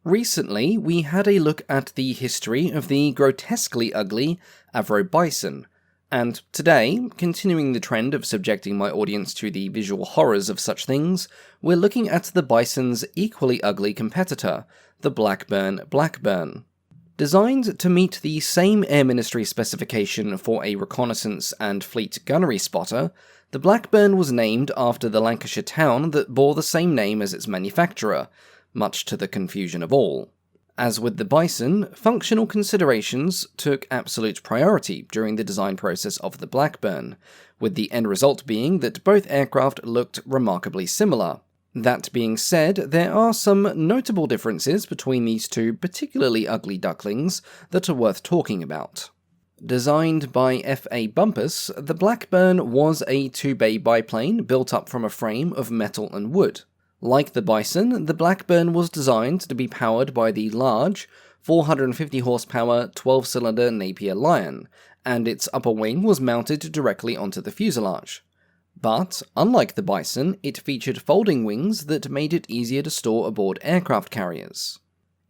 Recently, we had a look at the history of the grotesquely ugly Avro Bison, and today, continuing the trend of subjecting my audience to the visual horrors of such things, we're looking at the Bison's equally ugly competitor, the Blackburn Blackburn. Designed to meet the same Air Ministry specification for a reconnaissance and fleet gunnery spotter, the Blackburn was named after the Lancashire town that bore the same name as its manufacturer, much to the confusion of all. As with the Bison, functional considerations took absolute priority during the design process of the Blackburn, with the end result being that both aircraft looked remarkably similar. That being said, there are some notable differences between these two particularly ugly ducklings that are worth talking about. Designed by F.A. Bumpus, the Blackburn was a two-bay biplane built up from a frame of metal and wood. Like the Bison, the Blackburn was designed to be powered by the large, 450 horsepower, 12-cylinder Napier Lion, and its upper wing was mounted directly onto the fuselage. But, unlike the Bison, it featured folding wings that made it easier to store aboard aircraft carriers.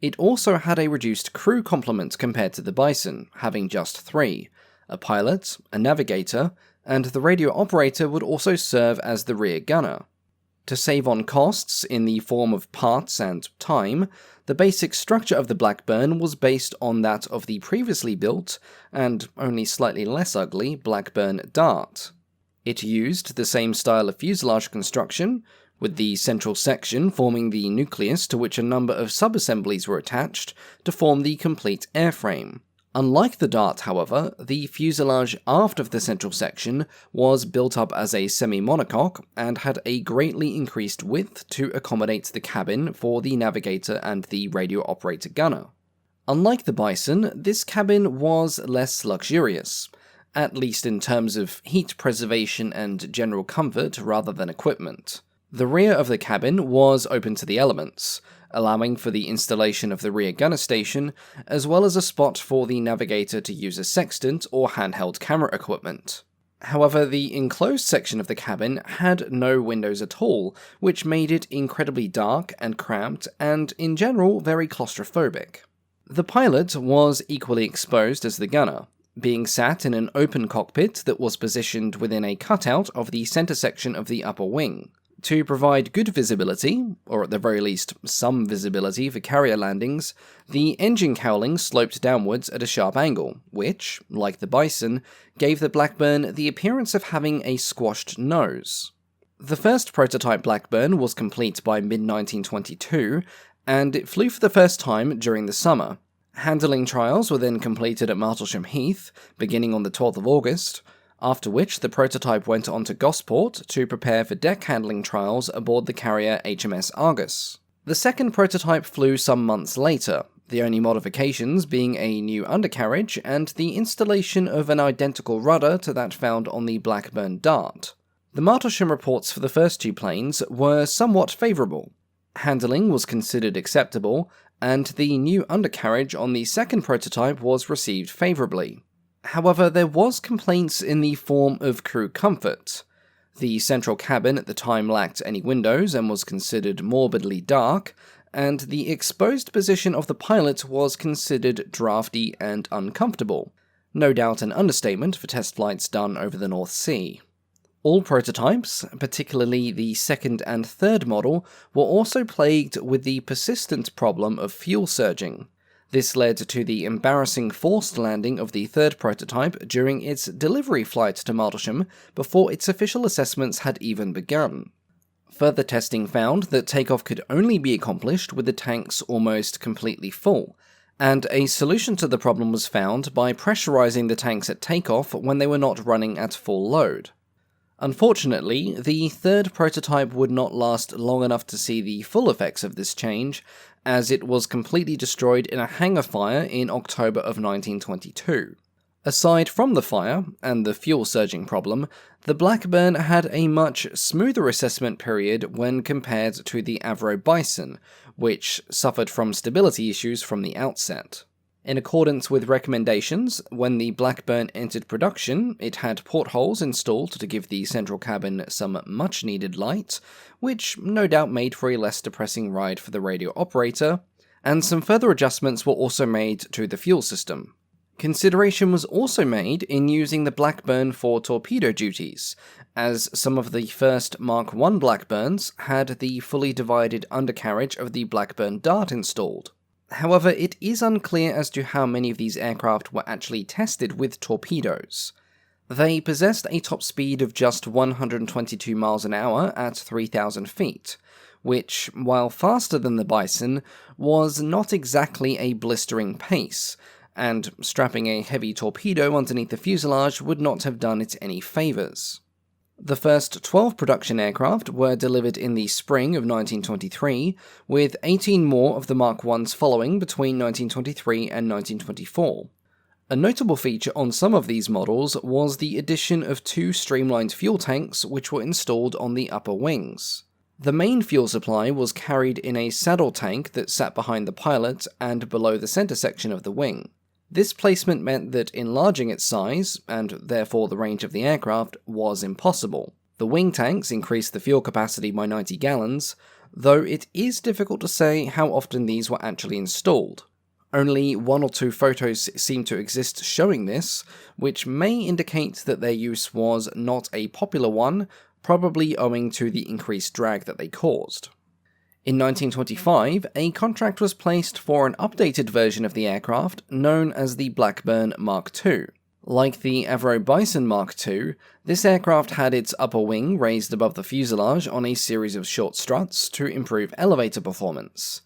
It also had a reduced crew complement compared to the Bison, having just 3, a pilot, a navigator, and the radio operator would also serve as the rear gunner. To save on costs in the form of parts and time, the basic structure of the Blackburn was based on that of the previously built, and only slightly less ugly, Blackburn Dart. It used the same style of fuselage construction, with the central section forming the nucleus to which a number of sub-assemblies were attached to form the complete airframe. Unlike the Dart, however, the fuselage aft of the central section was built up as a semi-monocoque and had a greatly increased width to accommodate the cabin for the navigator and the radio operator gunner. Unlike the Bison, this cabin was less luxurious, at least in terms of heat preservation and general comfort rather than equipment. The rear of the cabin was open to the elements, allowing for the installation of the rear gunner station, as well as a spot for the navigator to use a sextant or handheld camera equipment. However, the enclosed section of the cabin had no windows at all, which made it incredibly dark and cramped, and in general very claustrophobic. The pilot was equally exposed as the gunner, being sat in an open cockpit that was positioned within a cutout of the center section of the upper wing. To provide good visibility, or at the very least some visibility for carrier landings, the engine cowling sloped downwards at a sharp angle, which, like the Bison, gave the Blackburn the appearance of having a squashed nose. The first prototype Blackburn was complete by mid-1922, and it flew for the first time during the summer. Handling trials were then completed at Martlesham Heath, beginning on the 12th of August, after which the prototype went on to Gosport to prepare for deck handling trials aboard the carrier HMS Argus. The second prototype flew some months later, the only modifications being a new undercarriage and the installation of an identical rudder to that found on the Blackburn Dart. The Martlesham reports for the first two planes were somewhat favourable. Handling was considered acceptable, and the new undercarriage on the second prototype was received favourably. However, there was complaints in the form of crew comfort. The central cabin at the time lacked any windows and was considered morbidly dark, and the exposed position of the pilot was considered drafty and uncomfortable. No doubt an understatement for test flights done over the North Sea. All prototypes, particularly the second and third model, were also plagued with the persistent problem of fuel surging. This led to the embarrassing forced landing of the third prototype during its delivery flight to Martlesham before its official assessments had even begun. Further testing found that takeoff could only be accomplished with the tanks almost completely full, and a solution to the problem was found by pressurizing the tanks at takeoff when they were not running at full load. Unfortunately, the third prototype would not last long enough to see the full effects of this change, as it was completely destroyed in a hangar fire in October of 1922. Aside from the fire, and the fuel surging problem, the Blackburn had a much smoother assessment period when compared to the Avro Bison, which suffered from stability issues from the outset. In accordance with recommendations, when the Blackburn entered production, it had portholes installed to give the central cabin some much-needed light, which no doubt made for a less depressing ride for the radio operator, and some further adjustments were also made to the fuel system. Consideration was also made in using the Blackburn for torpedo duties, as some of the first Mark I Blackburns had the fully divided undercarriage of the Blackburn Dart installed. However, it is unclear as to how many of these aircraft were actually tested with torpedoes. They possessed a top speed of just 122 miles an hour at 3,000 feet, which, while faster than the Bison, was not exactly a blistering pace, and strapping a heavy torpedo underneath the fuselage would not have done it any favours. The first 12 production aircraft were delivered in the spring of 1923, with 18 more of the Mark Is following between 1923 and 1924. A notable feature on some of these models was the addition of 2 streamlined fuel tanks which were installed on the upper wings. The main fuel supply was carried in a saddle tank that sat behind the pilot and below the centre section of the wing. This placement meant that enlarging its size, and therefore the range of the aircraft, was impossible. The wing tanks increased the fuel capacity by 90 gallons, though it is difficult to say how often these were actually installed. Only 1 or 2 photos seem to exist showing this, which may indicate that their use was not a popular one, probably owing to the increased drag that they caused. In 1925, a contract was placed for an updated version of the aircraft known as the Blackburn Mark II. Like the Avro Bison Mark II, this aircraft had its upper wing raised above the fuselage on a series of short struts to improve elevator performance.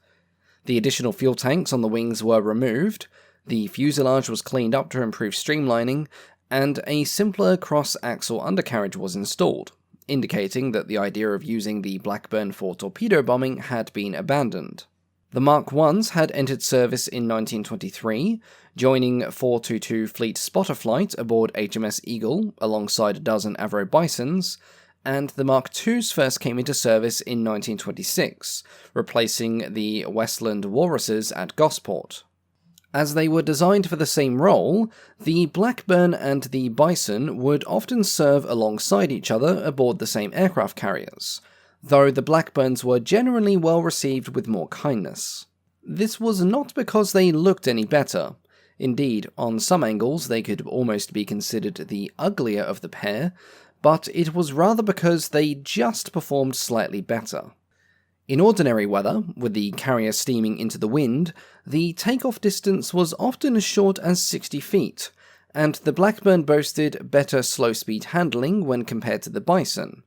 The additional fuel tanks on the wings were removed, the fuselage was cleaned up to improve streamlining, and a simpler cross-axle undercarriage was installed, indicating that the idea of using the Blackburn for torpedo bombing had been abandoned. The Mark Is had entered service in 1923, joining 422 Fleet Spotter Flight aboard HMS Eagle alongside a dozen Avro Bisons, and the Mark IIs first came into service in 1926, replacing the Westland Walruses at Gosport. As they were designed for the same role, the Blackburn and the Bison would often serve alongside each other aboard the same aircraft carriers, though the Blackburns were generally well received with more kindness. This was not because they looked any better. Indeed, on some angles they could almost be considered the uglier of the pair, but it was rather because they just performed slightly better. In ordinary weather, with the carrier steaming into the wind, the takeoff distance was often as short as 60 feet, and the Blackburn boasted better slow-speed handling when compared to the Bison.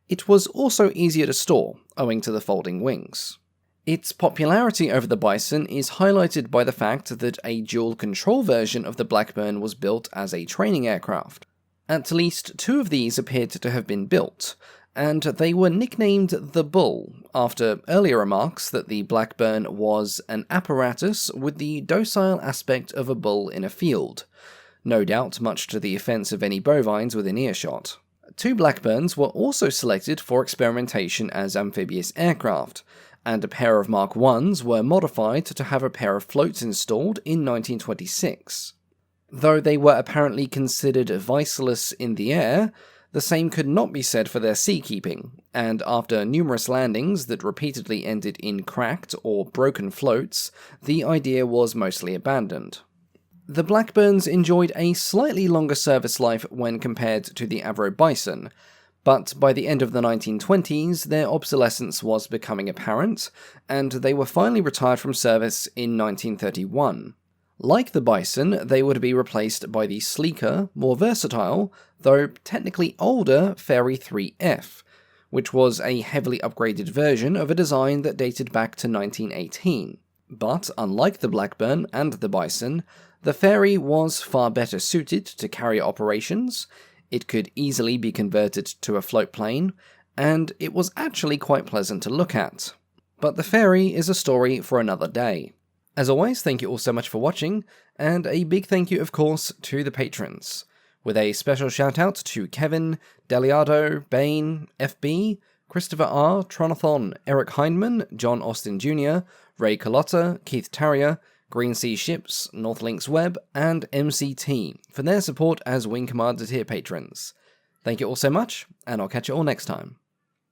It was also easier to store, owing to the folding wings. Its popularity over the Bison is highlighted by the fact that a dual-control version of the Blackburn was built as a training aircraft. At least 2 of these appeared to have been built, and they were nicknamed the Bull, after earlier remarks that the Blackburn was an apparatus with the docile aspect of a bull in a field, no doubt much to the offence of any bovines within earshot. 2 Blackburns were also selected for experimentation as amphibious aircraft, and a pair of Mark Is were modified to have a pair of floats installed in 1926. Though they were apparently considered viceless in the air, the same could not be said for their seakeeping, and after numerous landings that repeatedly ended in cracked or broken floats, the idea was mostly abandoned. The Blackburns enjoyed a slightly longer service life when compared to the Avro Bison, but by the end of the 1920s their obsolescence was becoming apparent, and they were finally retired from service in 1931. Like the Bison, they would be replaced by the sleeker, more versatile, though technically older Fairey 3F, which was a heavily upgraded version of a design that dated back to 1918. But, unlike the Blackburn and the Bison, the Fairey was far better suited to carrier operations, it could easily be converted to a float plane, and it was actually quite pleasant to look at. But the Fairey is a story for another day. As always, thank you all so much for watching, and a big thank you, of course, to the patrons, with a special shout out to Kevin, Deliardo, Bain, FB, Christopher R, Tronathon, Eric Hindman, John Austin Jr., Ray Carlotta, Keith Tarrier, Green Sea Ships, Northlinks Web, and MCT for their support as Wing Commander tier patrons. Thank you all so much, and I'll catch you all next time.